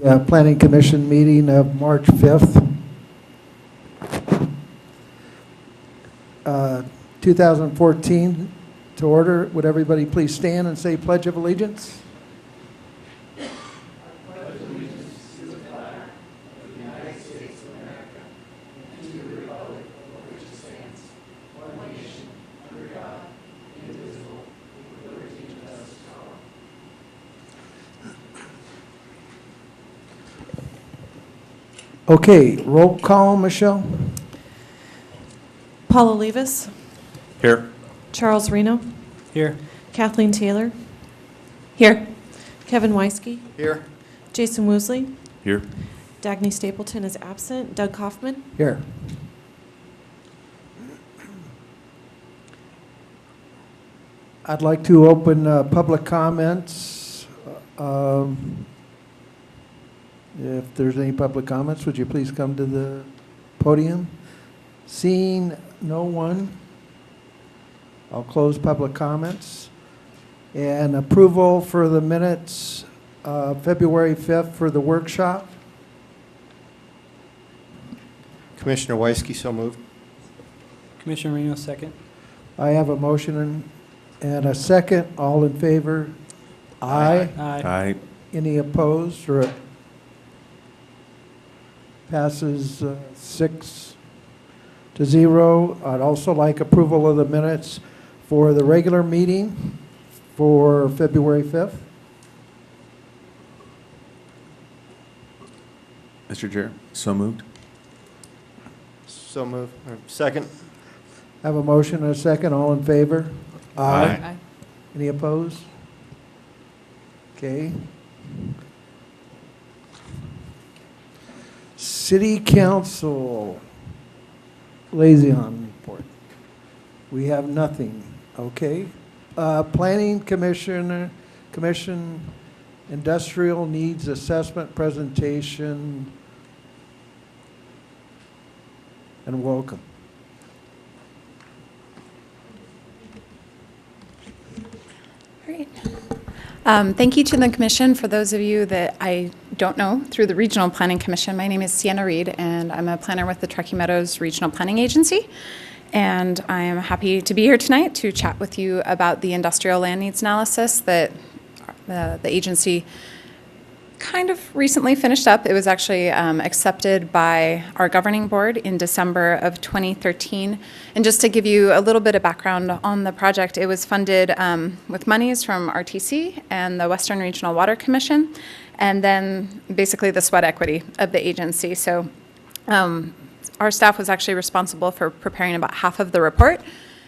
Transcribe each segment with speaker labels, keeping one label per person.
Speaker 1: Planning Commission meeting of March 5th, 2014 to order. Would everybody please stand and say Pledge of Allegiance? Okay, roll call, Michelle.
Speaker 2: Paula Levis,
Speaker 3: Here.
Speaker 2: Charles Reno,
Speaker 3: Here.
Speaker 2: Kathleen Taylor. Here. Kevin Weisky,
Speaker 3: Here.
Speaker 2: Jason Woosley,
Speaker 3: Here.
Speaker 2: Dagny Stapleton is absent, Doug Kaufman.
Speaker 1: Here. I'd like to open public comments. If there's any public comments, would you please come to the podium? Seeing no one, I'll close public comments. And approval for the minutes, February 5th for the workshop.
Speaker 4: Commissioner Weisky, so moved.
Speaker 5: Commissioner Reno, second.
Speaker 1: I have a motion and a second. All in favor? Aye.
Speaker 3: Aye.
Speaker 1: Any opposed or passes 6-0. I'd also like approval of the minutes for the regular meeting for February 5th.
Speaker 3: Mr. Chair, so moved.
Speaker 4: So moved. Or second.
Speaker 1: I have a motion and a second. All in favor?
Speaker 3: Aye.
Speaker 1: Any opposed? Okay. City Council liaison report. We have nothing. Okay. Planning Commission Industrial Needs Assessment Presentation and welcome.
Speaker 6: Great. Thank you to the Commission. For those of you that I don't know, through the Regional Planning Commission, my name is Sienna Reed, and I'm a planner with the Truckee Meadows Regional Planning Agency. And I am happy to be here tonight to chat with you about the industrial land needs analysis that the agency kind of recently finished up. It was actually accepted by our governing board in December of 2013. And just to give you a little bit of background on the project, it was funded with monies from RTC and the Western Regional Water Commission, and then basically the sweat equity of the agency. So our staff was actually responsible for preparing about half of the report,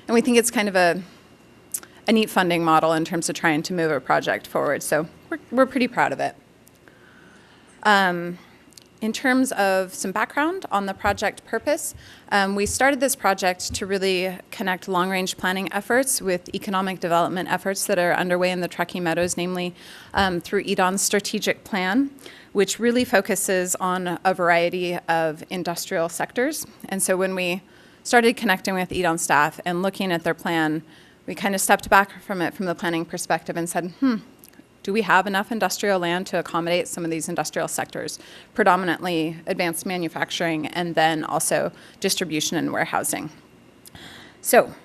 Speaker 6: and we think it's kind of a neat funding model in terms of trying to move a project forward. So we're pretty proud of it. In terms of some background on the project purpose, we started this project to really connect long-range planning efforts with economic development efforts that are underway in the Truckee Meadows, namely through EDON's strategic plan, which really focuses on a variety of industrial sectors. And so when we started connecting with EDON staff and looking at their plan, we kind of stepped back from it from the planning perspective and said, do we have enough industrial land to accommodate some of these industrial sectors, predominantly advanced manufacturing and then also distribution and warehousing? So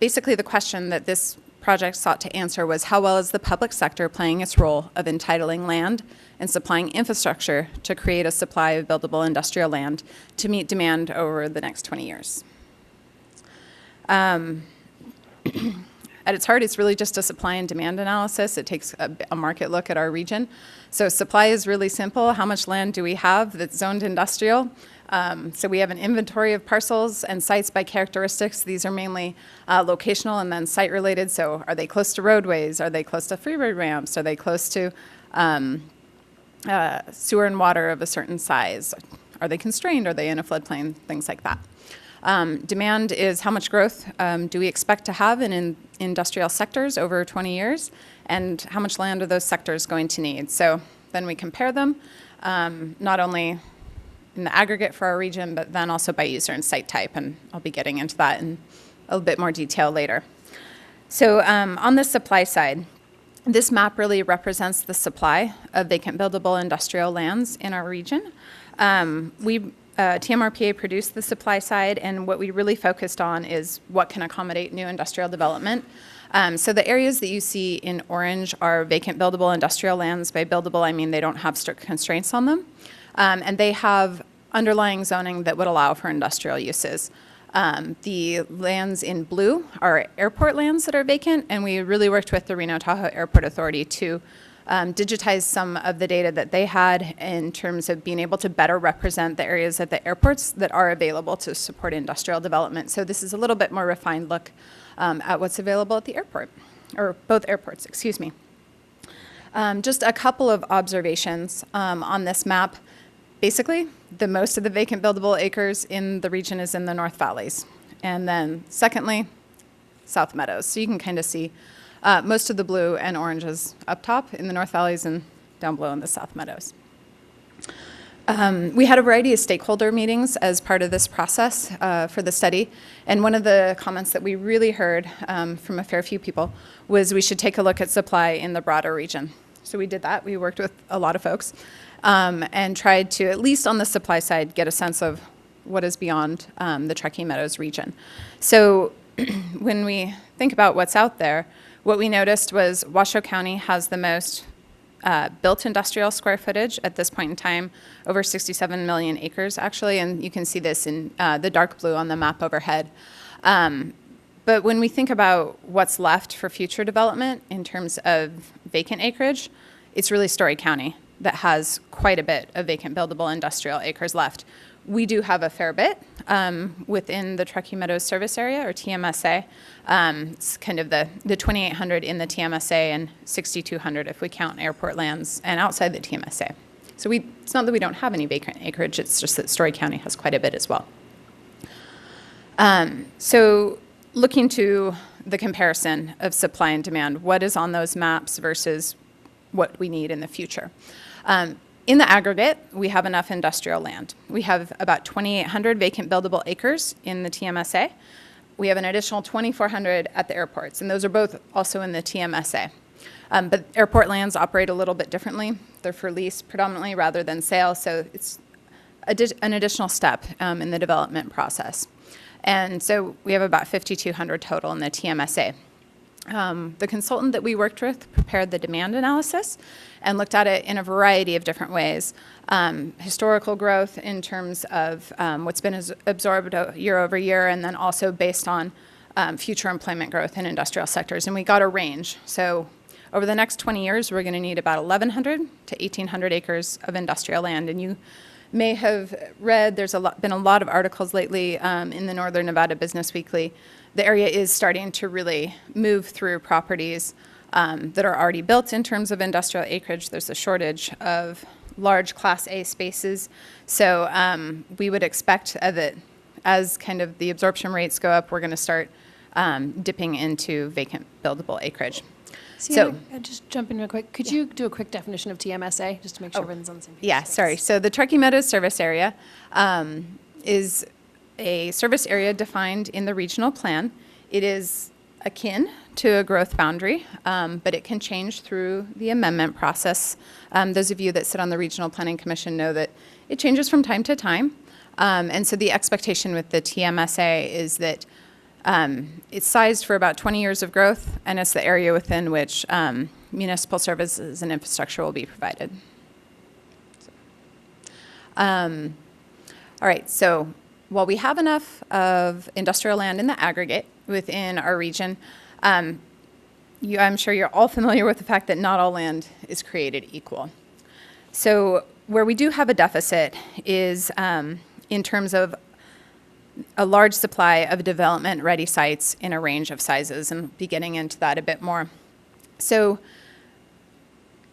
Speaker 6: basically the question that this project sought to answer was, how well is the public sector playing its role of entitling land and supplying infrastructure to create a supply of buildable industrial land to meet demand over the next 20 years? At its heart, it's really just a supply and demand analysis. It takes a market look at our region. So supply is really simple. How much land do we have that's zoned industrial? So we have an inventory of parcels and sites by characteristics. These are mainly locational and then site related. So are they close to roadways? Are they close to freeway ramps? Are they close to sewer and water of a certain size? Are they constrained? Are they in a floodplain? Things like that. Demand is how much growth do we expect to have in industrial sectors over 20 years, and how much land are those sectors going to need? So then we compare them, not only in the aggregate for our region, but then also by user and site type, and I'll be getting into that in a little bit more detail later. So on the supply side, This map really represents the supply of vacant buildable industrial lands in our region. TMRPA produced the supply side, and what we really focused on is what can accommodate new industrial development. So the areas that you see in orange are vacant buildable industrial lands. By buildable, I mean they don't have strict constraints on them. And they have underlying zoning that would allow for industrial uses. The lands in blue are airport lands that are vacant, and we really worked with the Reno Tahoe Airport Authority to digitize some of the data that they had in terms of being able to better represent the areas at the airports that are available to support industrial development. So this is a little bit more refined look at what's available at the airport, or both airports, excuse me. Just a couple of observations on this map. Basically, the most of the vacant buildable acres in the region is in the North Valleys. And then secondly, South Meadows. So you can kind of see most of the blue and oranges up top in the North Valleys and down below in the South Meadows. We had a variety of stakeholder meetings as part of this process for the study. And one of the comments that we really heard from a fair few people was we should take a look at supply in the broader region. So we did that. We worked with a lot of folks and tried to, at least on the supply side, get a sense of what is beyond the Truckee Meadows region. So when we think about what's out there, what we noticed was Washoe County has the most built industrial square footage at this point in time, over 67 million acres actually, and you can see this in the dark blue on the map overhead. But when we think about what's left for future development in terms of vacant acreage, it's really Story County that has quite a bit of vacant buildable industrial acres left. We do have a fair bit within the Truckee Meadows service area, or TMSA. It's kind of the 2,800 in the TMSA and 6,200 if we count airport lands and outside the TMSA. So it's not that we don't have any vacant acreage, it's just that Story County has quite a bit as well. So looking to the comparison of supply and demand, what is on those maps versus what we need in the future. In the aggregate, we have enough industrial land. We have about 2,800 vacant buildable acres in the TMSA. We have an additional 2,400 at the airports, and those are both also in the TMSA. But airport lands operate a little bit differently. They're for lease predominantly rather than sale, so it's an additional step in the development process. And so we have about 5,200 total in the TMSA. The consultant that we worked with prepared the demand analysis and looked at it in a variety of different ways. Historical growth in terms of what's been absorbed year over year, and then also based on future employment growth in industrial sectors. And we got a range. So over the next 20 years, we're going to need about 1,100 to 1,800 acres of industrial land. And you may have read, there's been a lot of articles lately in the Northern Nevada Business Weekly. The area is starting to really move through properties that are already built in terms of industrial acreage. There's a shortage of large Class A spaces. So we would expect that as kind of the absorption rates go up, we're going to start dipping into vacant buildable acreage.
Speaker 7: So, just jump in real quick. Could you do a quick definition of TMSA, just to make sure everyone's on the same page?
Speaker 6: Yeah, sorry. So the Truckee Meadows service area is a service area defined in the regional plan. It is akin to a growth boundary, but it can change through the amendment process. Those of you that sit on the Regional Planning Commission know that it changes from time to time. And so the expectation with the TMSA is that it's sized for about 20 years of growth, and it's the area within which municipal services and infrastructure will be provided. All right, so while we have enough of industrial land in the aggregate within our region, I'm sure you're all familiar with the fact that not all land is created equal. So where we do have a deficit is in terms of a large supply of development-ready sites in a range of sizes, and be getting into that a bit more. So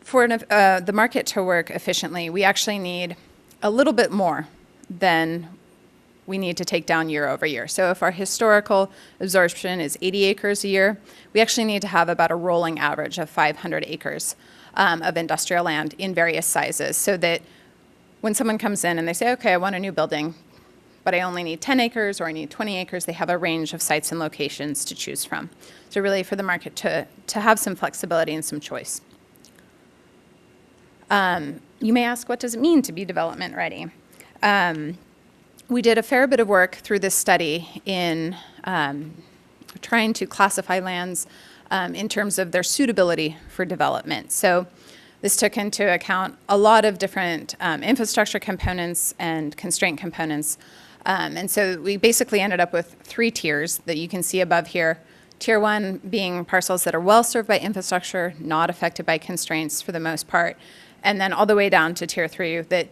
Speaker 6: for the market to work efficiently, we actually need a little bit more than we need to take down year over year. So if our historical absorption is 80 acres a year, we actually need to have about a rolling average of 500 acres of industrial land in various sizes, so that when someone comes in and they say, okay, I want a new building, but I only need 10 acres or I need 20 acres. They have a range of sites and locations to choose from. So really for the market to have some flexibility and some choice. You may ask, what does it mean to be development ready? We did a fair bit of work through this study in trying to classify lands in terms of their suitability for development. So this took into account a lot of different infrastructure components and constraint components. And so we basically ended up with 3 tiers that you can see above here. Tier 1 being parcels that are well served by infrastructure, not affected by constraints for the most part. And then all the way down to Tier 3 that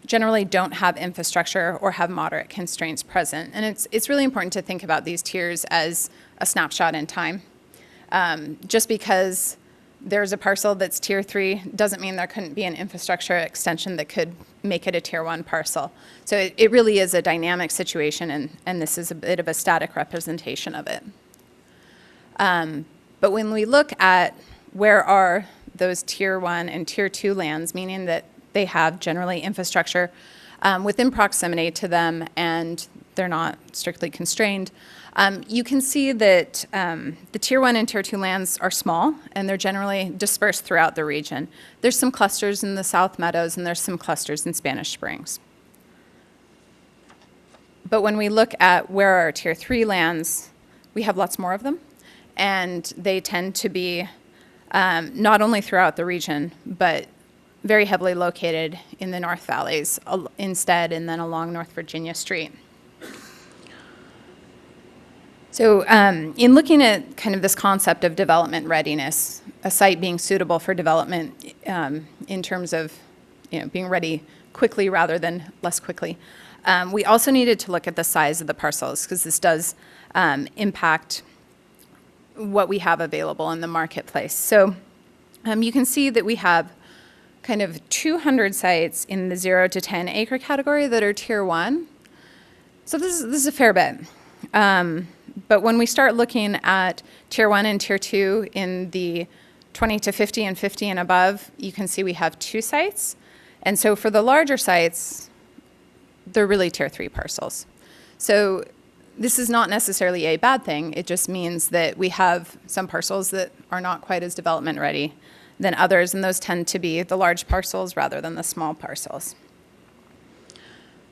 Speaker 6: generally don't have infrastructure or have moderate constraints present. And it's really important to think about these tiers as a snapshot in time. Just because there's a parcel that's Tier 3 doesn't mean there couldn't be an infrastructure extension that could make it a Tier 1 parcel. So it really is a dynamic situation, and this is a bit of a static representation of it. But when we look at where are those Tier 1 and Tier 2 lands, meaning that they have generally infrastructure within proximity to them and they're not strictly constrained, you can see that the Tier 1 and Tier 2 lands are small and they're generally dispersed throughout the region. There's some clusters in the South Meadows and there's some clusters in Spanish Springs. But when we look at where are Tier 3 lands, we have lots more of them, and they tend to be not only throughout the region, but very heavily located in the North Valleys instead, and then along North Virginia Street. So in looking at kind of this concept of development readiness, a site being suitable for development in terms of being ready quickly rather than less quickly, we also needed to look at the size of the parcels, because this does impact what we have available in the marketplace. So you can see that we have kind of 200 sites in the 0 to 10 acre category that are Tier 1. So this is a fair bit. But when we start looking at Tier 1 and Tier 2 in the 20 to 50 and 50 and above, you can see we have 2 sites. And so for the larger sites, they're really Tier 3 parcels. So this is not necessarily a bad thing. It just means that we have some parcels that are not quite as development ready than others, and those tend to be the large parcels rather than the small parcels.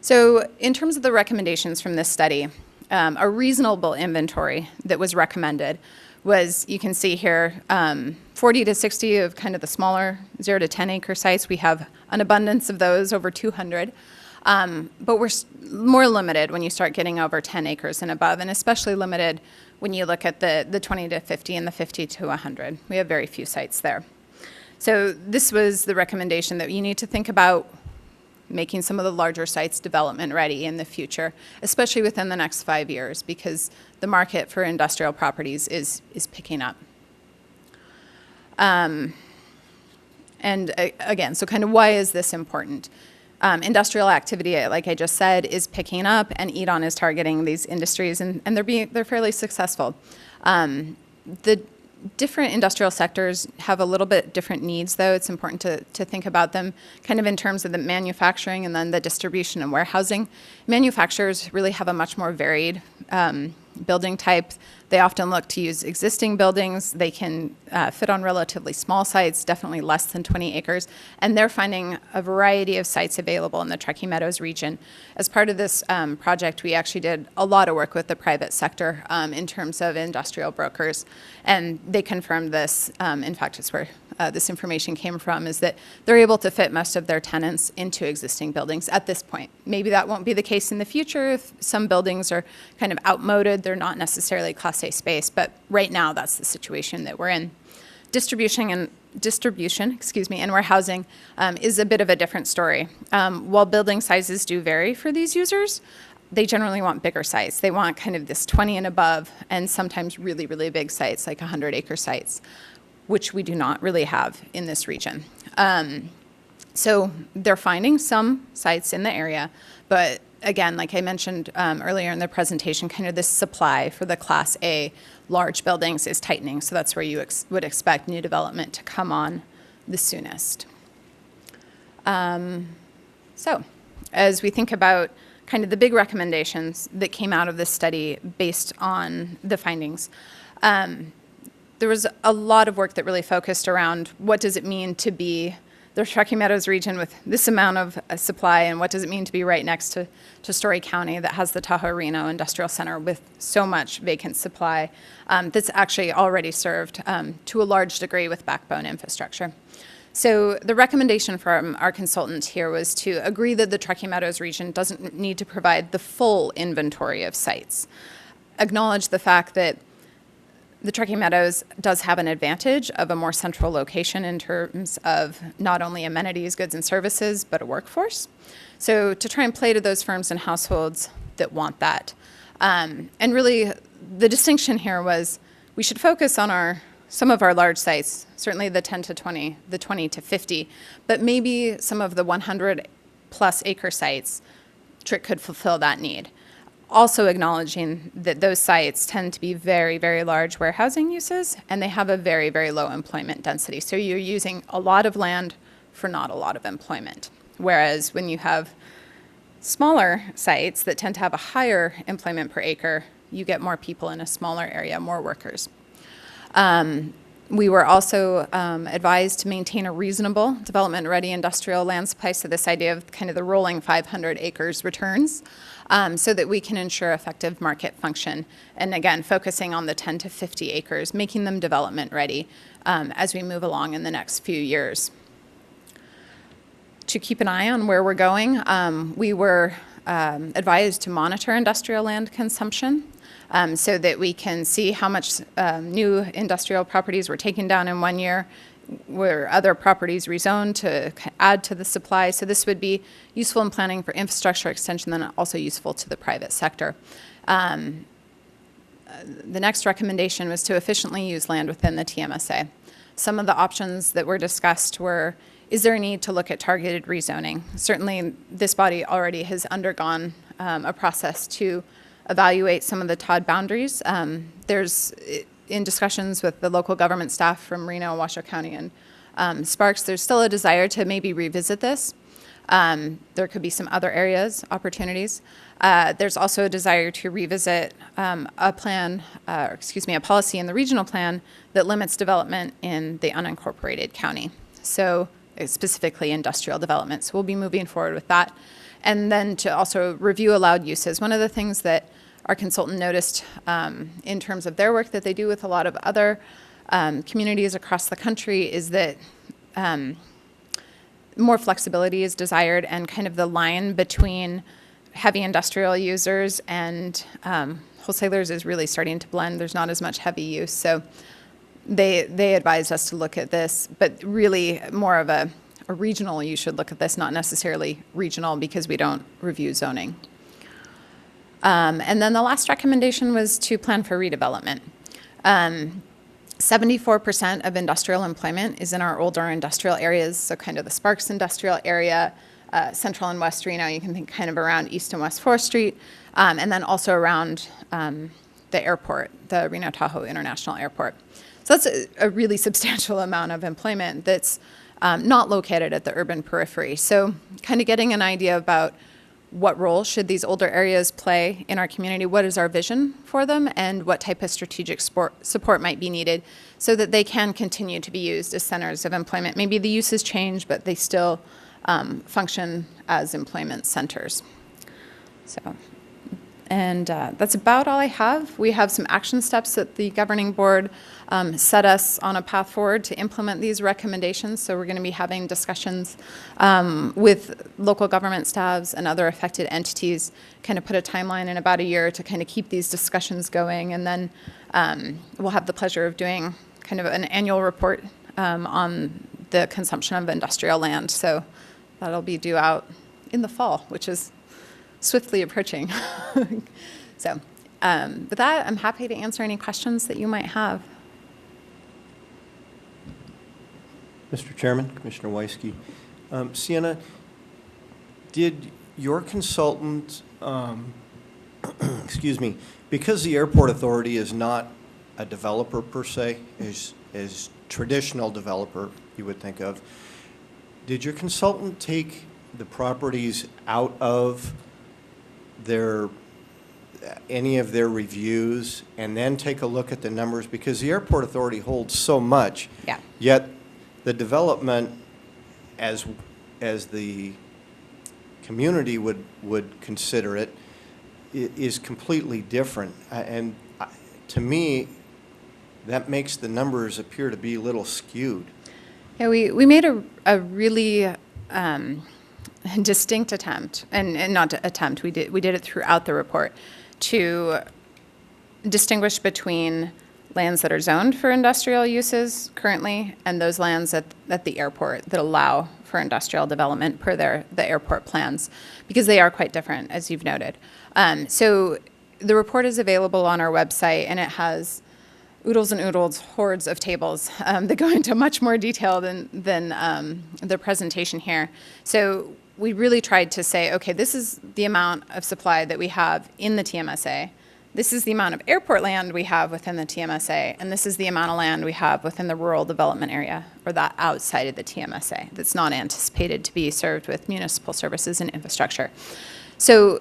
Speaker 6: So in terms of the recommendations from this study, a reasonable inventory that was recommended was, you can see here, 40 to 60 of kind of the smaller 0 to 10 acre sites. We have an abundance of those, over 200. But we're more limited when you start getting over 10 acres and above, and especially limited when you look at the 20 to 50 and the 50 to 100. We have very few sites there. So this was the recommendation, that you need to think about making some of the larger sites development ready in the future, especially within the next 5 years, because the market for industrial properties is picking up. And again, so kind of why is this important? Industrial activity, like I just said, is picking up, and EDON is targeting these industries, and they're fairly successful. The different industrial sectors have a little bit different needs, though. It's important to think about them kind of in terms of the manufacturing and then the distribution and warehousing. Manufacturers really have a much more varied building type. They often look to use existing buildings. They can fit on relatively small sites, definitely less than 20 acres, and they're finding a variety of sites available in the Truckee Meadows region. As part of this project, we actually did a lot of work with the private sector in terms of industrial brokers, and they confirmed this. In fact, it's where this information came from, is that they're able to fit most of their tenants into existing buildings at this point. Maybe that won't be the case in the future if some buildings are kind of outmoded. They're not necessarily Class A space, but right now that's the situation that we're in. Distribution, and warehousing is a bit of a different story. While building sizes do vary for these users, they generally want bigger sites. They want kind of this 20 and above, and sometimes really, really big sites, like 100-acre sites, which we do not really have in this region. So they're finding some sites in the area, but again, like I mentioned earlier in the presentation, kind of this supply for the Class A large buildings is tightening, so that's where you would expect new development to come on the soonest. So as we think about kind of the big recommendations that came out of this study based on the findings. There was a lot of work that really focused around what does it mean to be the Truckee Meadows region with this amount of supply, and what does it mean to be right next to Story County that has the Tahoe Reno Industrial Center with so much vacant supply that's actually already served to a large degree with backbone infrastructure. So the recommendation from our consultant here was to agree that the Truckee Meadows region doesn't need to provide the full inventory of sites. Acknowledge the fact that the Truckee Meadows does have an advantage of a more central location in terms of not only amenities, goods, and services, but a workforce. So to try and play to those firms and households that want that. And really, the distinction here was we should focus on some of our large sites, certainly the 10 to 20, the 20 to 50, but maybe some of the 100-plus acre sites, TRIC could fulfill that need. Also acknowledging that those sites tend to be very, very large warehousing uses, and they have a very, very low employment density. So you're using a lot of land for not a lot of employment. Whereas when you have smaller sites that tend to have a higher employment per acre, you get more people in a smaller area, more workers. We were also advised to maintain a reasonable development-ready industrial land supply, so this idea of kind of the rolling 500 acres returns, so that we can ensure effective market function. And again, focusing on the 10 to 50 acres, making them development-ready as we move along in the next few years. To keep an eye on where we're going, we were advised to monitor industrial land consumption. So that we can see how much new industrial properties were taken down in 1 year, where other properties rezoned to add to the supply. So this would be useful in planning for infrastructure extension, then also useful to the private sector. The next recommendation was to efficiently use land within the TMSA. Some of the options that were discussed were, is there a need to look at targeted rezoning? Certainly, this body already has undergone a process to evaluate some of the TOD boundaries. There's, in discussions with the local government staff from Reno, Washoe County, and Sparks, there's still a desire to maybe revisit this. There could be some other areas, opportunities. There's also a desire to revisit a policy in the regional plan that limits development in the unincorporated county. So specifically industrial development. So we'll be moving forward with that. And then to also review allowed uses. One of the things that our consultant noticed in terms of their work that they do with a lot of other communities across the country is that more flexibility is desired, and kind of the line between heavy industrial users and wholesalers is really starting to blend. There's not as much heavy use. So they advised us to look at this, but really more of a regional, you should look at this, not necessarily regional, because we don't review zoning. And then the last recommendation was to plan for redevelopment. 74% of industrial employment is in our older industrial areas, so kind of the Sparks industrial area, Central and West Reno, you can think kind of around East and West 4th Street, and then also around the airport, the Reno Tahoe International Airport. So that's a really substantial amount of employment that's not located at the urban periphery. So kind of getting an idea about what role should these older areas play in our community, what is our vision for them, and what type of strategic support might be needed so that they can continue to be used as centers of employment. Maybe the uses change, but they still function as employment centers. So, and that's about all I have. We have some action steps that the governing board set us on a path forward to implement these recommendations. So we're going to be having discussions with local government staffs and other affected entities, kind of put a timeline in about a year to kind of keep these discussions going. And then we'll have the pleasure of doing kind of an annual report on the consumption of industrial land. So that'll be due out in the fall, which is swiftly approaching. So with that, I'm happy to answer any questions that you might have.
Speaker 4: Mr. Chairman, Commissioner Weisky. Sienna, did your consultant, excuse me, because the airport authority is not a developer per se, is traditional developer you would think of, did your consultant take the properties out of any of their reviews, and then take a look at the numbers, because the airport authority holds so much.
Speaker 6: Yeah.
Speaker 4: Yet the development, as the community would consider it, is completely different. To me, that makes the numbers appear to be a little skewed.
Speaker 6: Yeah, we made a really distinct attempt, and not attempt, we did it throughout the report, to distinguish between lands that are zoned for industrial uses currently and those lands at the airport that allow for industrial development per the airport plans, because they are quite different, as you've noted. So the report is available on our website, and it has oodles and oodles, hordes of tables that go into much more detail than the presentation here. So we really tried to say, okay, this is the amount of supply that we have in the TMSA. This is the amount of airport land we have within the TMSA, and this is the amount of land we have within the rural development area, or that outside of the TMSA, that's not anticipated to be served with municipal services and infrastructure. So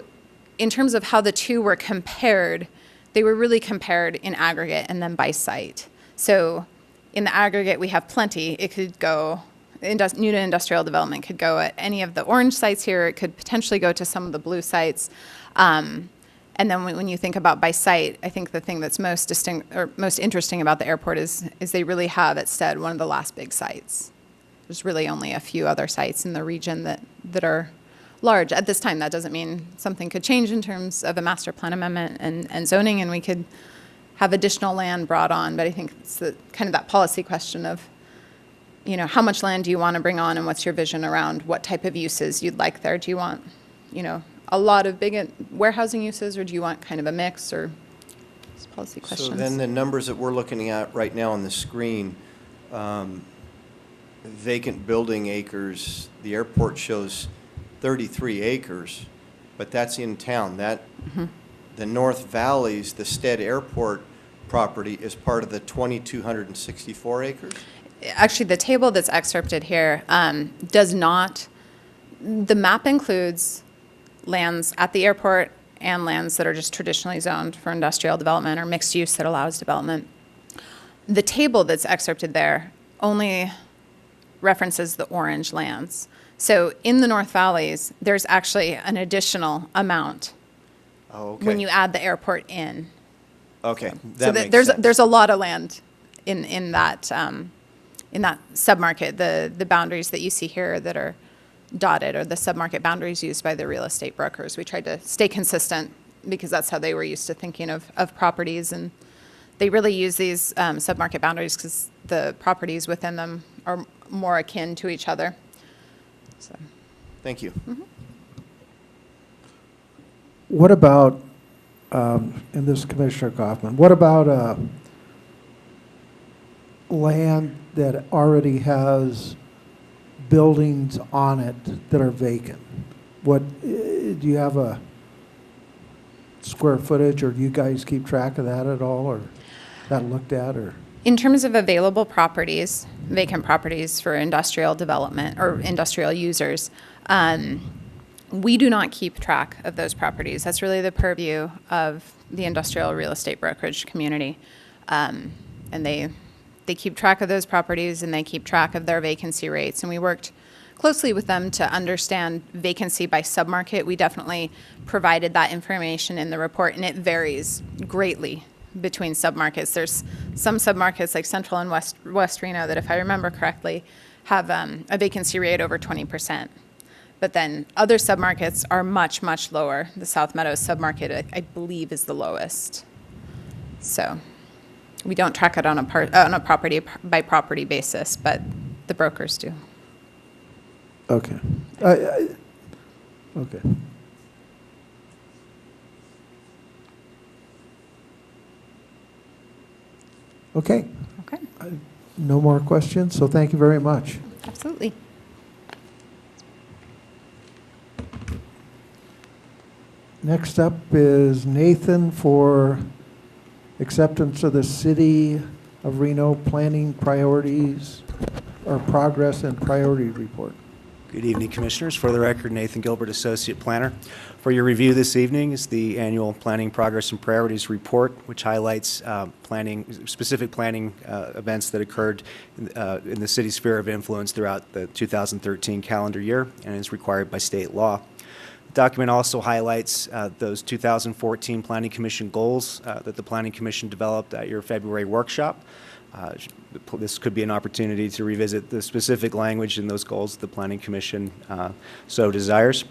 Speaker 6: in terms of how the two were compared, they were really compared in aggregate and then by site. So in the aggregate, we have plenty. It could go, new to industrial development could go at any of the orange sites here. It could potentially go to some of the blue sites. And then when you think about by site, I think the thing that's most interesting about the airport is they really have at Stead one of the last big sites. There's really only a few other sites in the region that are large. At this time, that doesn't mean something could change in terms of a master plan amendment and zoning, and we could have additional land brought on. But I think it's kind of that policy question of, how much land do you want to bring on, and what's your vision around what type of uses you'd like there? Do you want, a lot of big warehousing uses, or do you want kind of a mix, or just policy questions?
Speaker 4: So then the numbers that we're looking at right now on the screen, vacant building acres, the airport shows 33 acres, but that's in town. The North Valleys, the Stead Airport property, is part of the 2,264 acres?
Speaker 6: Actually, the table that's excerpted here does not, the map includes lands at the airport and lands that are just traditionally zoned for industrial development or mixed use that allows development. The table that's excerpted there only references the orange lands. So in the North Valleys, there's actually an additional amount when you add the airport in.
Speaker 4: Okay,
Speaker 6: So
Speaker 4: that makes
Speaker 6: there's
Speaker 4: sense.
Speaker 6: there's a lot of land in that submarket. The boundaries that you see here that are dotted are the submarket boundaries used by the real estate brokers. We tried to stay consistent because that's how they were used to thinking of properties, and they really use these submarket boundaries because the properties within them are more akin to each other. So.
Speaker 4: Thank you.
Speaker 6: Mm-hmm.
Speaker 1: What about, and this is Commissioner Kaufman, what about land that already has buildings on it that are vacant? Do you have a square footage, or do you guys keep track of that at all, or that looked at, or?
Speaker 6: In terms of available properties, vacant properties for industrial development or industrial users, we do not keep track of those properties. That's really the purview of the industrial real estate brokerage community. And they keep track of those properties, and they keep track of their vacancy rates. And we worked closely with them to understand vacancy by submarket. We definitely provided that information in the report, and it varies greatly between submarkets. There's some submarkets like Central and West Reno that, if I remember correctly, have a vacancy rate over 20%. But then other submarkets are much, much lower. The South Meadows submarket, I believe, is the lowest. So we don't track it on a property by property basis, but the brokers do.
Speaker 1: Okay. Okay. Okay.
Speaker 6: Okay,
Speaker 1: No more questions, so thank you very much.
Speaker 6: absolutely.
Speaker 1: Next up is Nathan for acceptance of the City of Reno Planning Priorities or Progress and Priority Report.
Speaker 8: Good evening, Commissioners. For the record, Nathan Gilbert, Associate Planner. For your review this evening is the annual Planning Progress and Priorities Report, which highlights specific planning events that occurred in the city's sphere of influence throughout the 2013 calendar year and is required by state law. The document also highlights those 2014 Planning Commission goals that the Planning Commission developed at your February workshop. This could be an opportunity to revisit the specific language in those goals the Planning Commission so desires.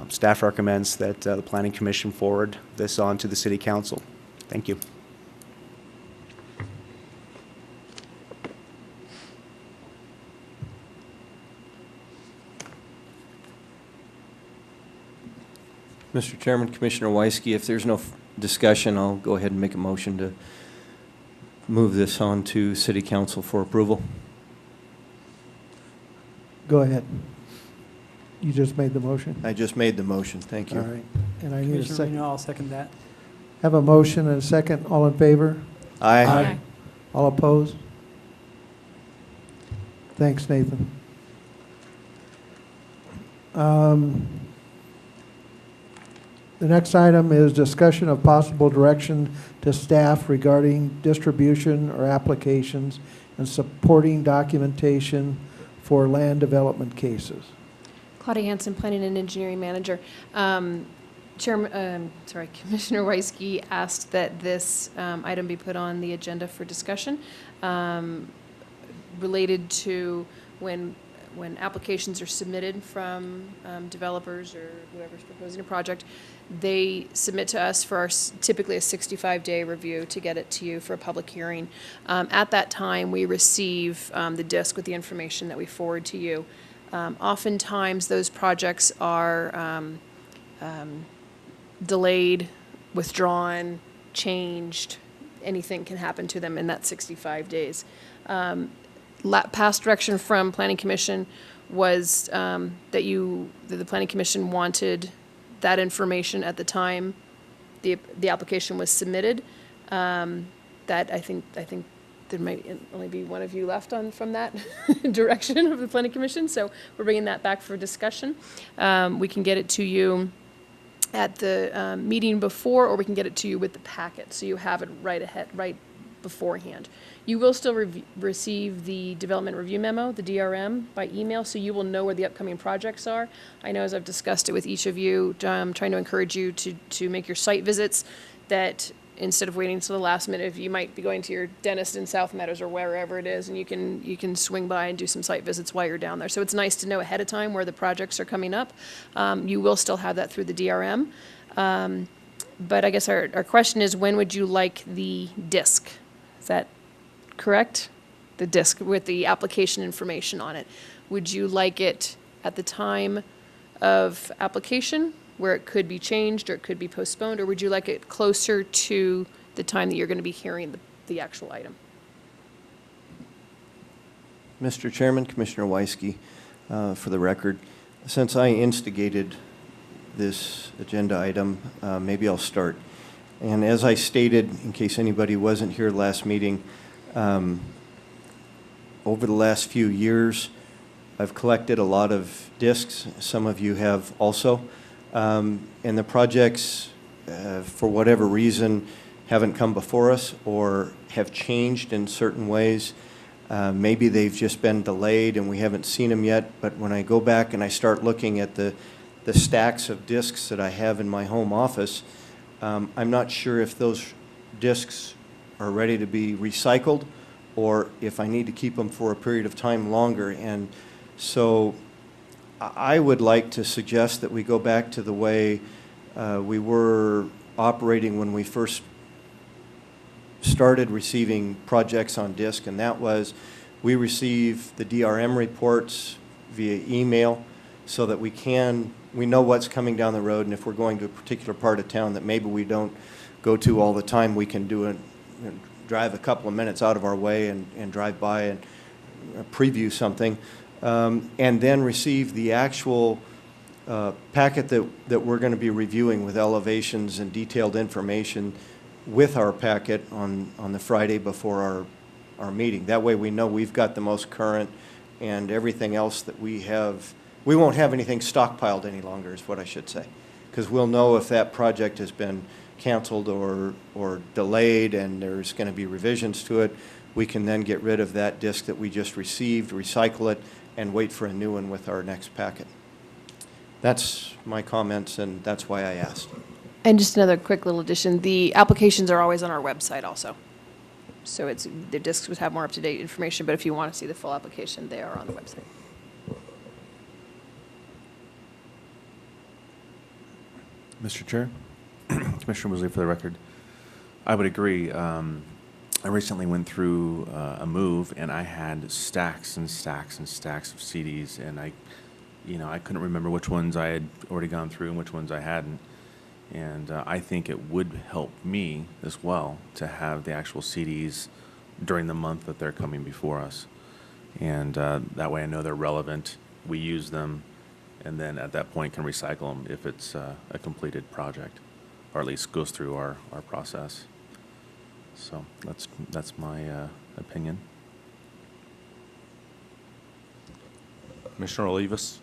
Speaker 8: Staff recommends that the Planning Commission forward this on to the City Council. Thank you.
Speaker 9: Mr. Chairman, Commissioner Weisky, if there's no discussion, I'll go ahead and make a motion to move this on to City Council for approval.
Speaker 1: Go ahead. You just made the motion?
Speaker 4: I just made the motion. Thank you.
Speaker 1: All right. And I need a
Speaker 5: Commissioner
Speaker 1: second.
Speaker 5: Reno, I'll second that.
Speaker 1: Have a motion and a second. All in favor?
Speaker 4: Aye.
Speaker 1: All opposed? Thanks, Nathan. The next item is discussion of possible direction to staff regarding distribution or applications and supporting documentation for land development cases.
Speaker 7: Claudia Hanson, Planning and Engineering Manager. Commissioner Weisky asked that this item be put on the agenda for discussion related to when applications are submitted from developers or whoever's proposing a project. They submit to us for typically a 65-day review to get it to you for a public hearing. At that time, we receive the disc with the information that we forward to you. Oftentimes, those projects are delayed, withdrawn, changed. Anything can happen to them in that 65 days. Past direction from Planning Commission was that the Planning Commission wanted that information at the time the application was submitted. That I think there might only be one of you left from that direction of the Planning Commission, so we're bringing that back for discussion. We can get it to you at the meeting before, or we can get it to you with the packet, so you have it right beforehand. You will still receive the development review memo, the DRM, by email, so you will know where the upcoming projects are. I know as I've discussed it with each of you, trying to encourage you to make your site visits, that instead of waiting until the last minute, if you might be going to your dentist in South Meadows or wherever it is, and you can swing by and do some site visits while you're down there. So it's nice to know ahead of time where the projects are coming up. You will still have that through the DRM. But I guess our question is, when would you like the disc? Is that correct? The disc with the application information on it. Would you like it at the time of application, where it could be changed or it could be postponed, or would you like it closer to the time that you're going to be hearing the actual item?
Speaker 4: Mr. Chairman, Commissioner Weisky, for the record, since I instigated this agenda item, maybe I'll start. And as I stated, in case anybody wasn't here last meeting, over the last few years, I've collected a lot of discs. Some of you have also. And the projects, for whatever reason, haven't come before us or have changed in certain ways. Maybe they've just been delayed and we haven't seen them yet. But when I go back and I start looking at the stacks of discs that I have in my home office, I'm not sure if those discs are ready to be recycled or if I need to keep them for a period of time longer. And so I would like to suggest that we go back to the way we were operating when we first started receiving projects on disk, and that was we receive the DRM reports via email so that we know what's coming down the road, and if we're going to a particular part of town that maybe we don't go to all the time, we can drive a couple of minutes out of our way and drive by and preview something, and then receive the actual packet that we're going to be reviewing with elevations and detailed information with our packet on the Friday before our meeting. That way we know we've got the most current, and everything else that we have we won't have anything stockpiled any longer, is what I should say. Because we'll know if that project has been canceled or delayed and there's going to be revisions to it. We can then get rid of that disc that we just received, recycle it, and wait for a new one with our next packet. That's my comments, and that's why I asked.
Speaker 7: And just another quick little addition, the applications are always on our website also. So the discs would have more up-to-date information, but if you want to see the full application, they are on the website.
Speaker 3: Mr. Chair, Commissioner Woosley, for the record, I would agree. I recently went through a move, and I had stacks and stacks and stacks of CDs, and I couldn't remember which ones I had already gone through and which ones I hadn't. And I think it would help me as well to have the actual CDs during the month that they're coming before us. And that way I know they're relevant, we use them, and then at that point can recycle them if it's a completed project, or at least goes through our process. So that's my opinion.
Speaker 10: Commissioner Olivas?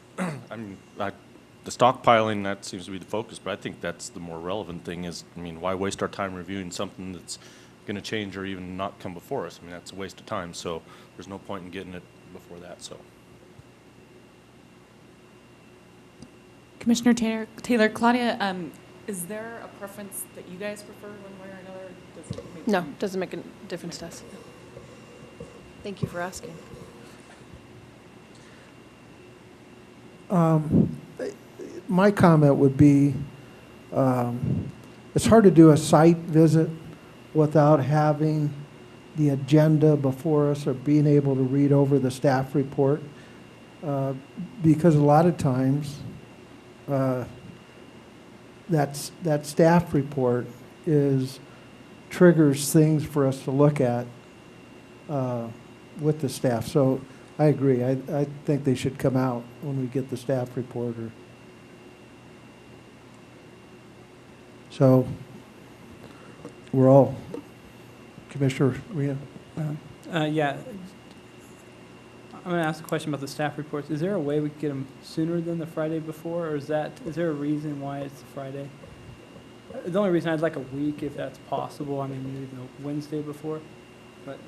Speaker 10: The stockpiling, that seems to be the focus, but I think that's the more relevant thing is, why waste our time reviewing something that's going to change or even not come before us? That's a waste of time, so there's no point in getting it before that, so.
Speaker 11: Commissioner Taylor, Claudia, is there a preference that you guys prefer one way or another? Does it make
Speaker 7: No,
Speaker 11: sense?
Speaker 7: doesn't make a difference to us. Thank you for asking.
Speaker 1: My comment would be, it's hard to do a site visit without having the agenda before us or being able to read over the staff report, because a lot of times that staff report triggers things for us to look at with the staff. So I agree. I think they should come out when we get the staff report. So we're all, Commissioner Reno?
Speaker 5: Yeah. I'm going to ask a question about the staff reports. Is there a way we could get them sooner than the Friday before, or is there a reason why it's the Friday? The only reason I'd like a week, if that's possible. Maybe the Wednesday before, but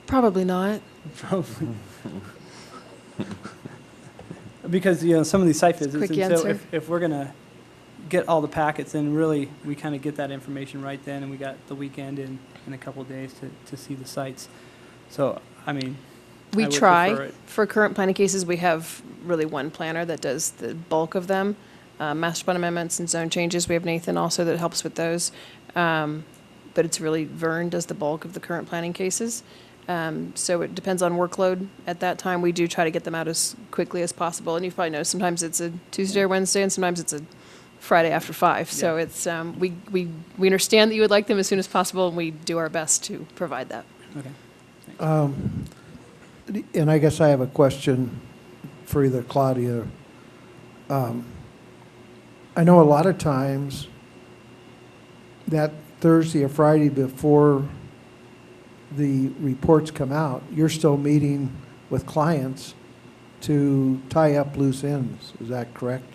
Speaker 7: Probably not.
Speaker 5: probably. Because, some of these site visits,
Speaker 7: Quick
Speaker 5: and so
Speaker 7: answer.
Speaker 5: if we're going to get all the packets, then really we kind of get that information right then, and we got the weekend in a couple of days to see the sites. So, I
Speaker 7: We
Speaker 5: would prefer
Speaker 7: try.
Speaker 5: it.
Speaker 7: For current planning cases, we have really one planner that does the bulk of them. Master plan amendments and zone changes, we have Nathan also that helps with those. But it's really Vern does the bulk of the current planning cases. So it depends on workload. At that time, we do try to get them out as quickly as possible. And you probably know sometimes it's a Tuesday or Wednesday, and sometimes it's a Friday after 5. So
Speaker 5: Yeah.
Speaker 7: it's we understand that you would like them as soon as possible, and we do our best to provide that.
Speaker 5: Okay.
Speaker 1: And I guess I have a question for either Claudia. I know a lot of times that Thursday or Friday before the reports come out, you're still meeting with clients to tie up loose ends. Is that correct?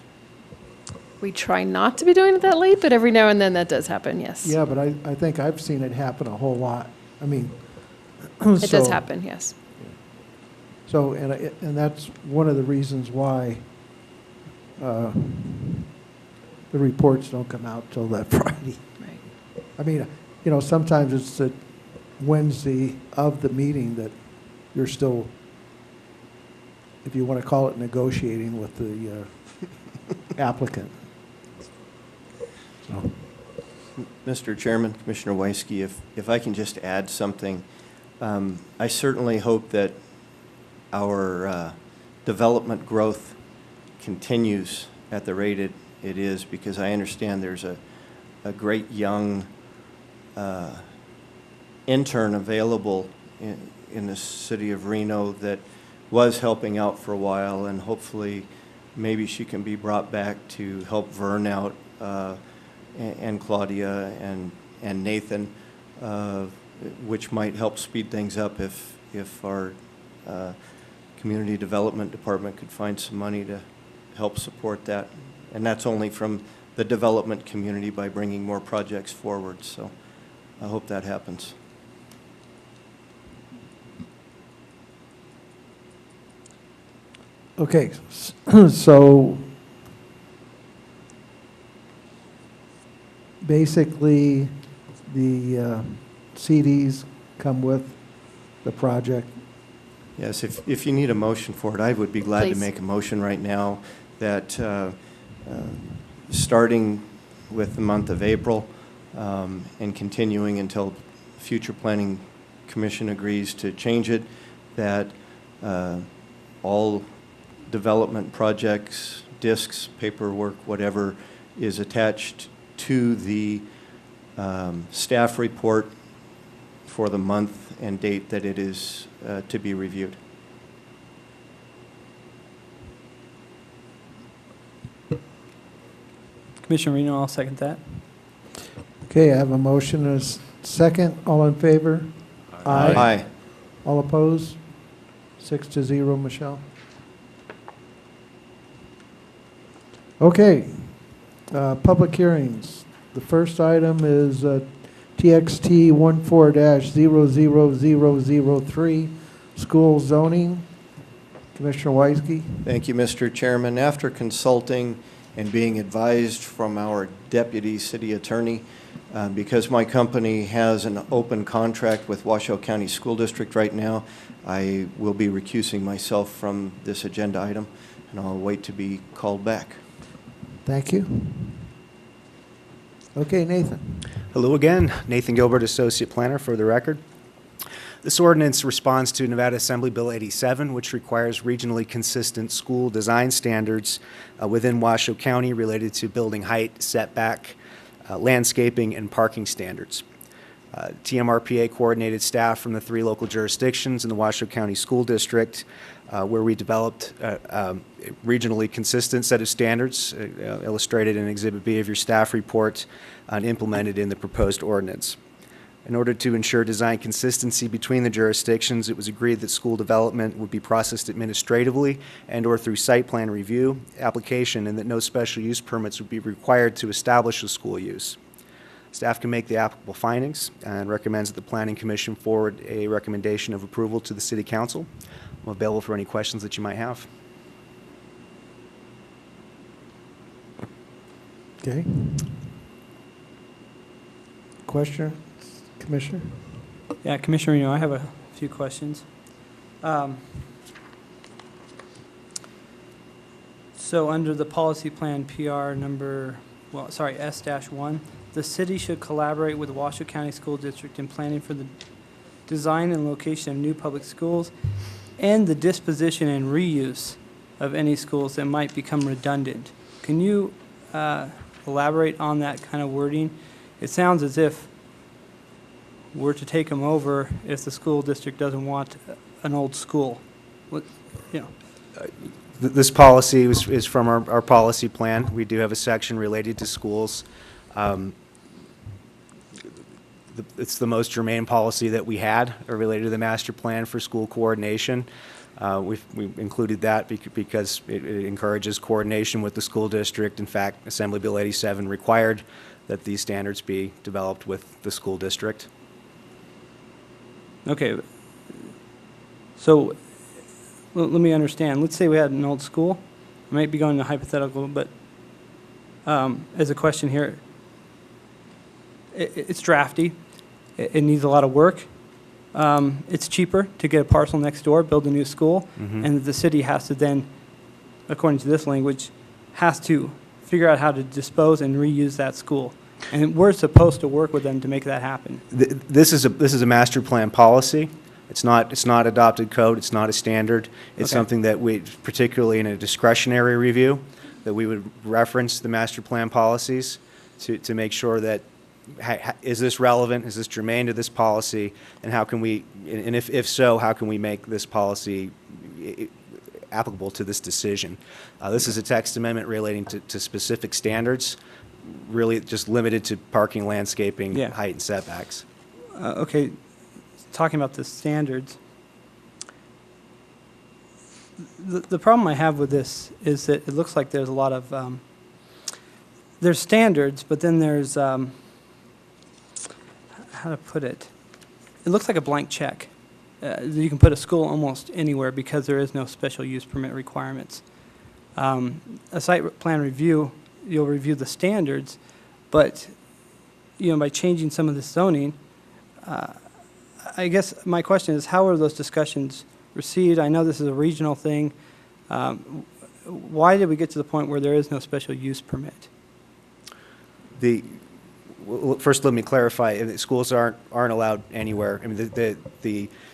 Speaker 7: We try not to be doing it that late, but every now and then that does happen, yes.
Speaker 1: Yeah, but I think I've seen it happen a whole lot.
Speaker 7: It does happen, yes.
Speaker 1: So, and that's one of the reasons why the reports don't come out till that Friday.
Speaker 7: Right.
Speaker 1: Sometimes it's the Wednesday of the meeting that you're still, if you want to call it, negotiating with the applicant. So.
Speaker 4: Mr. Chairman, Commissioner Weisky, if I can just add something, I certainly hope that our development growth continues at the rate it is, because I understand there's a great young intern available in the city of Reno that was helping out for a while, and hopefully maybe she can be brought back to help Vern out, and Claudia and Nathan, which might help speed things up if our Community Development Department could find some money to help support that. And that's only from the development community by bringing more projects forward. So I hope that happens.
Speaker 1: Okay, so basically, the CDs come with the project.
Speaker 4: Yes, if you need a motion for it, I would be glad to
Speaker 7: Please.
Speaker 4: make a motion right now that starting with the month of April and continuing until future planning commission agrees to change it, that all development projects, discs, paperwork, whatever is attached to the staff report for the month and date that it is to be reviewed.
Speaker 5: Commissioner Reno, I'll second that.
Speaker 1: Okay, I have a motion and a second. All in favor?
Speaker 4: Aye.
Speaker 1: All opposed? 6-0, Michelle. Okay, public hearings. The first item is TXT 14-00003, school zoning. Commissioner Weisky.
Speaker 4: Thank you, Mr. Chairman. After consulting and being advised from our deputy city attorney, because my company has an open contract with Washoe County School District right now, I will be recusing myself from this agenda item, and I'll wait to be called back.
Speaker 1: Thank you. Okay, Nathan.
Speaker 8: Hello again, Nathan Gilbert, Associate Planner for the record. This ordinance responds to Nevada Assembly Bill 87, which requires regionally consistent school design standards within Washoe County related to building height, setback, landscaping, and parking standards. TMRPA coordinated staff from the 3 local jurisdictions in the Washoe County School District where we developed a regionally consistent set of standards illustrated in Exhibit B of your staff report and implemented in the proposed ordinance. In order to ensure design consistency between the jurisdictions, it was agreed that school development would be processed administratively and/or through site plan review, application, and that no special use permits would be required to establish a school use. Staff can make the applicable findings and recommends that the Planning Commission forward a recommendation of approval to the City Council. I'm available for any questions that you might have.
Speaker 1: Okay. Question, Commissioner?
Speaker 5: Yeah, Commissioner Reno, I have a few questions. So under the policy plan PR number, S-1, the city should collaborate with the Washoe County School District in planning for the design and location of new public schools and the disposition and reuse of any schools that might become redundant. Can you elaborate on that kind of wording? It sounds as if we're to take them over if the school district doesn't want an old school.
Speaker 8: This policy is from our policy plan. We do have a section related to schools. It's the most germane policy that we had related to the master plan for school coordination. We've included that because it encourages coordination with the school district. In fact, Assembly Bill 87 required that these standards be developed with the school district.
Speaker 5: Okay. So let me understand. Let's say we had an old school. I might be going to hypothetical, but as a question here, it's drafty. It needs a lot of work. It's cheaper to get a parcel next door, build a new school, and the city has to then, according to this language, has to figure out how to dispose and reuse that school. And we're supposed to work with them to make that happen.
Speaker 8: This is a master plan policy. It's not adopted code. It's not a standard. It's
Speaker 5: Okay.
Speaker 8: something that we, particularly in a discretionary review, that we would reference the master plan policies to make sure that is this relevant? Is this germane to this policy? And how can we, and if so, how can we make this policy applicable to this decision? This is a text amendment relating to specific standards, really just limited to parking, landscaping,
Speaker 5: Yeah.
Speaker 8: height, and setbacks.
Speaker 5: Okay, talking about the standards, The problem I have with this is that it looks like there's a lot of, there's standards, but then there's, how to put it? It looks like a blank check. You can put a school almost anywhere because there is no special use permit requirements. A site plan review, you'll review the standards, but, by changing some of the zoning, I guess my question is, how are those discussions received? I know this is a regional thing. Why did we get to the point where there is no special use permit?
Speaker 8: Well, first, let me clarify. Schools aren't allowed anywhere. I mean,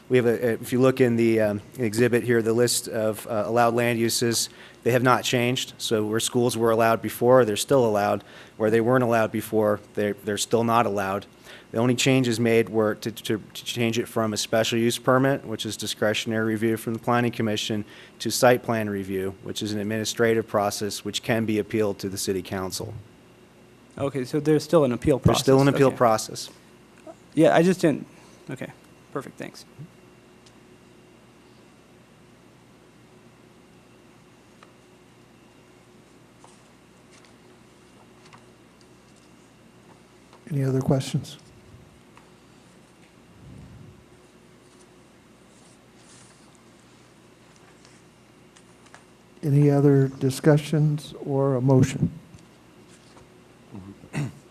Speaker 8: we have if you look in the exhibit here, the list of allowed land uses, they have not changed. So where schools were allowed before, they're still allowed. Where they weren't allowed before, they're still not allowed. The only changes made were to change it from a special use permit, which is discretionary review from the Planning Commission, to site plan review, which is an administrative process which can be appealed to the City Council.
Speaker 5: Okay, so there's still an appeal process.
Speaker 8: There's still an appeal
Speaker 5: Okay.
Speaker 8: process.
Speaker 5: Yeah, I just didn't, okay, perfect, thanks.
Speaker 1: Any other questions? Any other discussions or a motion?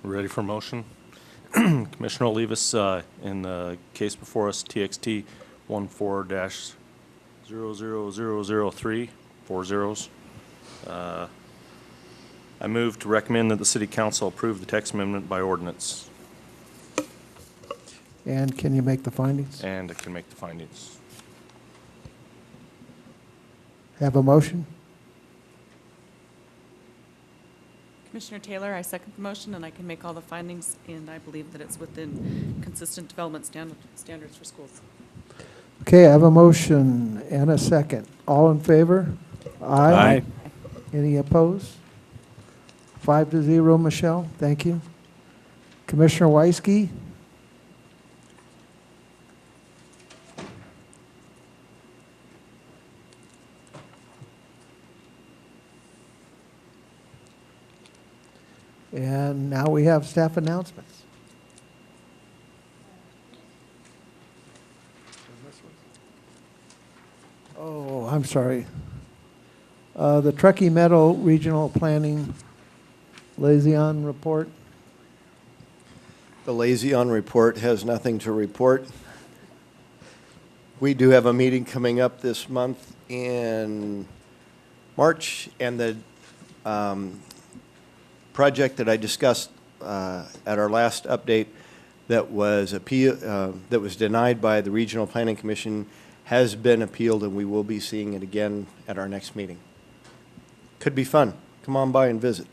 Speaker 10: Ready for motion? Commissioner Olivas, in the case before us, TXT 14-00003, 4 zeros. I move to recommend that the City Council approve the text amendment by ordinance,
Speaker 1: And can you make the findings?
Speaker 10: and it can make the findings.
Speaker 1: Have a motion?
Speaker 11: Commissioner Taylor, I second the motion, and I can make all the findings, and I believe that it's within consistent development standards for schools.
Speaker 1: Okay, I have a motion and a second. All in favor? Aye. Any opposed? 5-0, Michelle. Thank you. Commissioner Weisky? And now we have staff announcements. Oh, I'm sorry. The Truckee Meadow Regional Planning Liaison report.
Speaker 4: The Liaison report has nothing to report. We do have a meeting coming up this month in March, and the project that I discussed at our last update that was denied by the Regional Planning Commission has been appealed, and we will be seeing it again at our next meeting. Could be fun. Come on by and visit.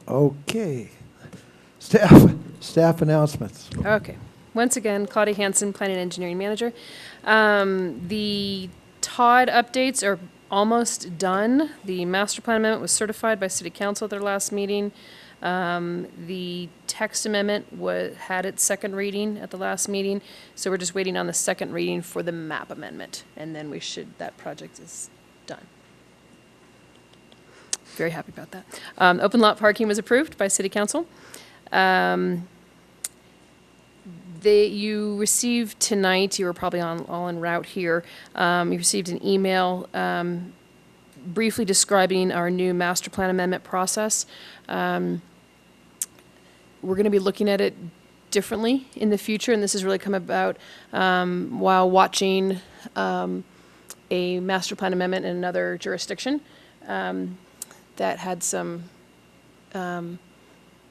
Speaker 1: Okay. Staff announcements.
Speaker 7: Okay. Once again, Claudia Hansen, Planning and Engineering Manager. The TOD updates are almost done. The master plan amendment was certified by City Council at their last meeting. The text amendment had its second reading at the last meeting, so we're just waiting on the second reading for the map amendment, and then that project is done. Very happy about that. Open lot parking was approved by City Council. You received tonight, you were probably all en route here, you received an email briefly describing our new master plan amendment process. We're going to be looking at it differently in the future, and this has really come about while watching a master plan amendment in another jurisdiction that had some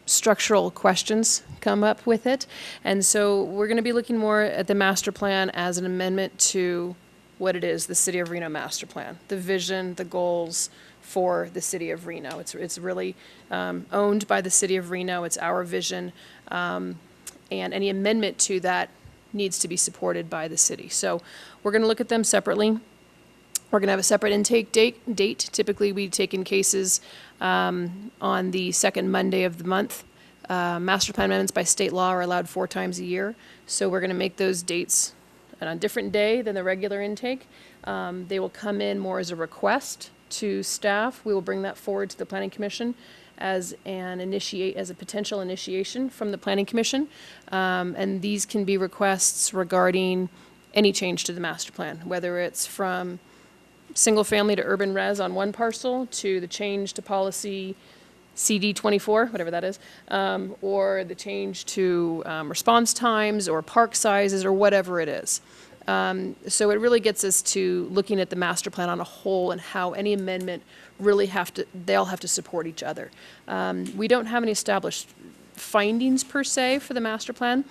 Speaker 7: structural questions come up with it. And so we're going to be looking more at the master plan as an amendment to what it is, the City of Reno master plan, the vision, the goals for the City of Reno. It's really owned by the City of Reno. It's our vision. And any amendment to that needs to be supported by the city. So we're going to look at them separately. We're going to have a separate intake date. Typically, we take in cases on the second Monday of the month. Master plan amendments by state law are allowed 4 times a year. So we're going to make those dates on a different day than the regular intake. They will come in more as a request to staff. We will bring that forward to the Planning Commission as as a potential initiation from the Planning Commission. And these can be requests regarding any change to the master plan, whether it's from single family to urban res on one parcel to the change to policy CD 24, whatever that is, or the change to response times or park sizes or whatever it is. So it really gets us to looking at the master plan on a whole and how any amendment really they all have to support each other. We don't have any established findings per se for the master plan,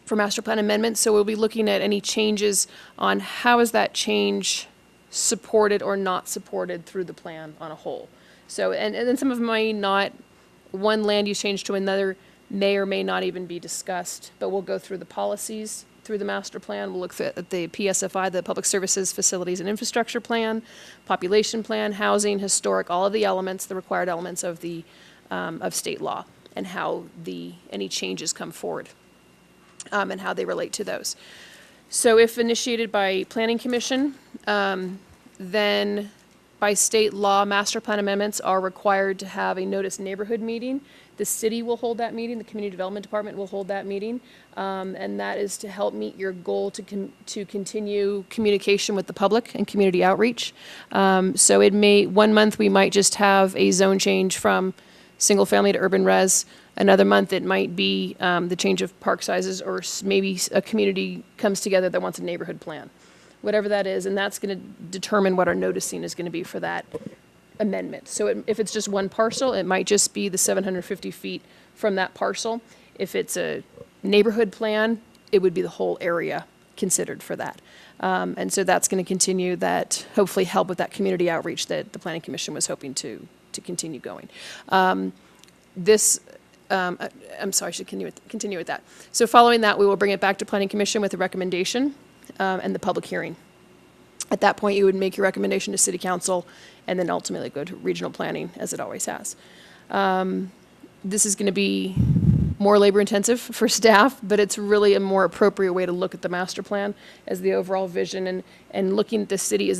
Speaker 7: for master plan amendments, so we'll be looking at any changes on how is that change supported or not supported through the plan on a whole. So, and then some of them may not, one land use change to another may or may not even be discussed, but we'll go through the policies through the master plan. We'll look at the PSFI, the Public Services, Facilities and Infrastructure Plan, Population Plan, Housing, Historic, all of the elements, the required elements of the, of state law, and how any changes come forward, and how they relate to those. So if initiated by Planning Commission, then by state law, master plan amendments are required to have a notice neighborhood meeting. The city will hold that meeting, the Community Development Department will hold that meeting, and that is to help meet your goal to continue communication with the public and community outreach. So it may, 1 month we might just have a zone change from single family to urban res. Another month it might be the change of park sizes, or maybe a community comes together that wants a neighborhood plan. Whatever that is, and that's going to determine what our noticing is going to be for that amendment. So if it's just one parcel, it might just be the 750 feet from that parcel. If it's a neighborhood plan, it would be the whole area considered for that. And so that's going to continue that, hopefully help with that community outreach that the Planning Commission was hoping to continue going. I'm sorry, I should continue with that. So following that, we will bring it back to Planning Commission with a recommendation and the public hearing. At that point, you would make your recommendation to City Council and then ultimately go to regional planning, as it always has. This is going to be more labor intensive for staff, but it's really a more appropriate way to look at the master plan as the overall vision, and looking at the city as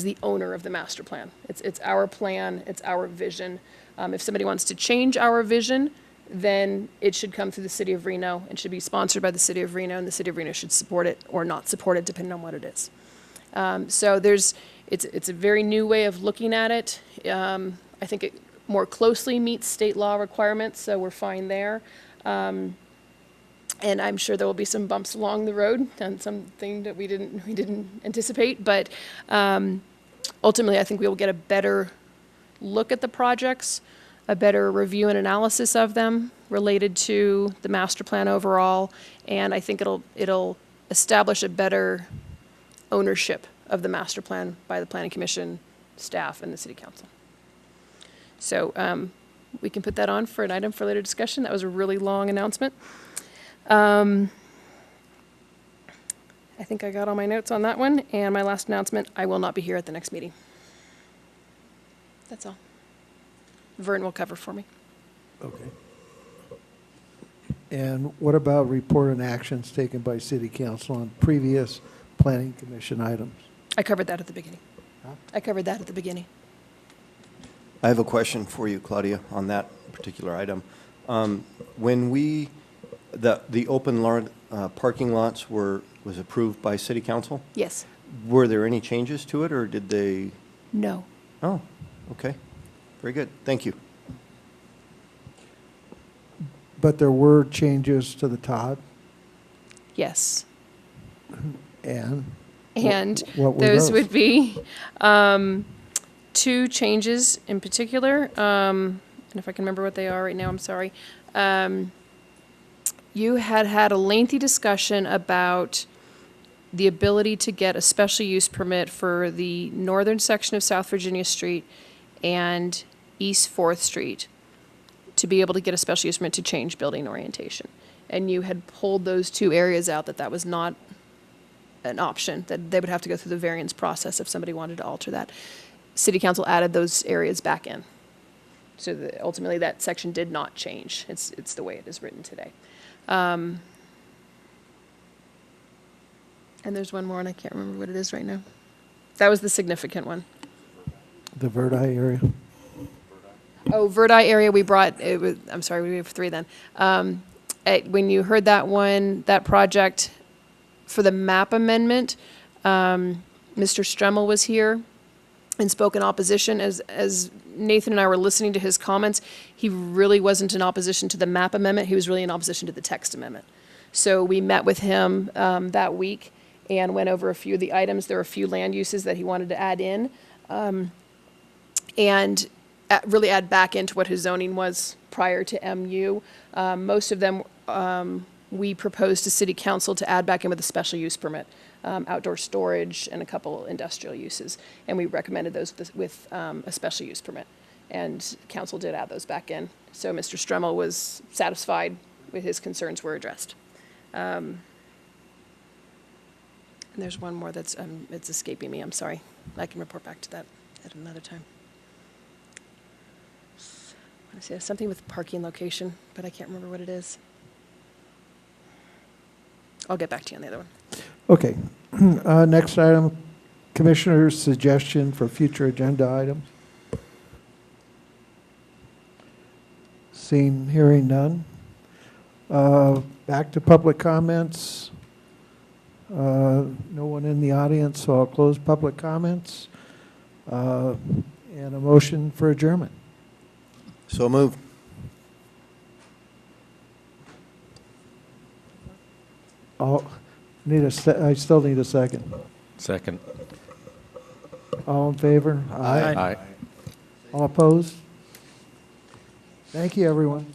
Speaker 7: the owner of the master plan. It's our plan, it's our vision. If somebody wants to change our vision, then it should come through the City of Reno and should be sponsored by the City of Reno, and the City of Reno should support it or not support it, depending on what it is. So it's a very new way of looking at it. I think it more closely meets state law requirements, so we're fine there. And I'm sure there will be some bumps along the road and something that we didn't anticipate, but ultimately I think we will get a better look at the projects, a better review and analysis of them related to the master plan overall, and I think it'll establish a better ownership of the master plan by the Planning Commission, staff, and the City Council. So we can put that on for an item for later discussion. That was a really long announcement. I think I got all my notes on that one, and my last announcement, I will not be here at the next meeting. That's all. Vern will cover for me.
Speaker 1: Okay. And what about report and actions taken by City Council on previous Planning Commission items?
Speaker 7: I covered that at the beginning.
Speaker 1: Huh?
Speaker 7: I covered that at the beginning.
Speaker 4: I have a question for you, Claudia, on that particular item. When the open parking lots was approved by City Council,
Speaker 7: Yes.
Speaker 4: were there any changes to it, or did they?
Speaker 7: No.
Speaker 4: Oh, okay. Very good. Thank you.
Speaker 1: But there were changes to the Todd,
Speaker 7: Yes.
Speaker 1: and?
Speaker 7: And
Speaker 1: What were
Speaker 7: those
Speaker 1: those?
Speaker 7: would be two changes in particular. And if I can remember what they are right now, I'm sorry. You had a lengthy discussion about the ability to get a special use permit for the northern section of South Virginia Street and East 4th Street to be able to get a special use permit to change building orientation. And you had pulled those two areas out, that was not an option, that they would have to go through the variance process if somebody wanted to alter that. City Council added those areas back in. So ultimately that section did not change. It's the way it is written today. And there's one more, and I can't remember what it is right now. That was the significant one.
Speaker 1: The Verdi area.
Speaker 7: Oh, Verdi area, we brought, I'm sorry, we have 3 then. When you heard that one, that project for the map amendment, Mr. Stremmel was here and spoke in opposition. As Nathan and I were listening to his comments, he really wasn't in opposition to the map amendment. He was really in opposition to the text amendment. So we met with him that week and went over a few of the items. There were a few land uses that he wanted to add in. And really add back into what his zoning was prior to MU. Most of them we proposed to City Council to add back in with a special use permit, outdoor storage and a couple industrial uses. And we recommended those with a special use permit. And Council did add those back in. So Mr. Stremmel was satisfied with his concerns were addressed. And there's one more that's it's escaping me. I'm sorry. I can report back to that at another time. I see something with parking location, but I can't remember what it is. I'll get back to you on the other one.
Speaker 1: Okay. Next item, Commissioner's suggestion for future agenda items. Seeing, hearing none. Back to public comments. No one in the audience, so I'll close public comments. And a motion for adjournment.
Speaker 4: So moved.
Speaker 1: I still need a second.
Speaker 10: Second.
Speaker 1: All in favor?
Speaker 10: Aye.
Speaker 1: All opposed? Thank you, everyone.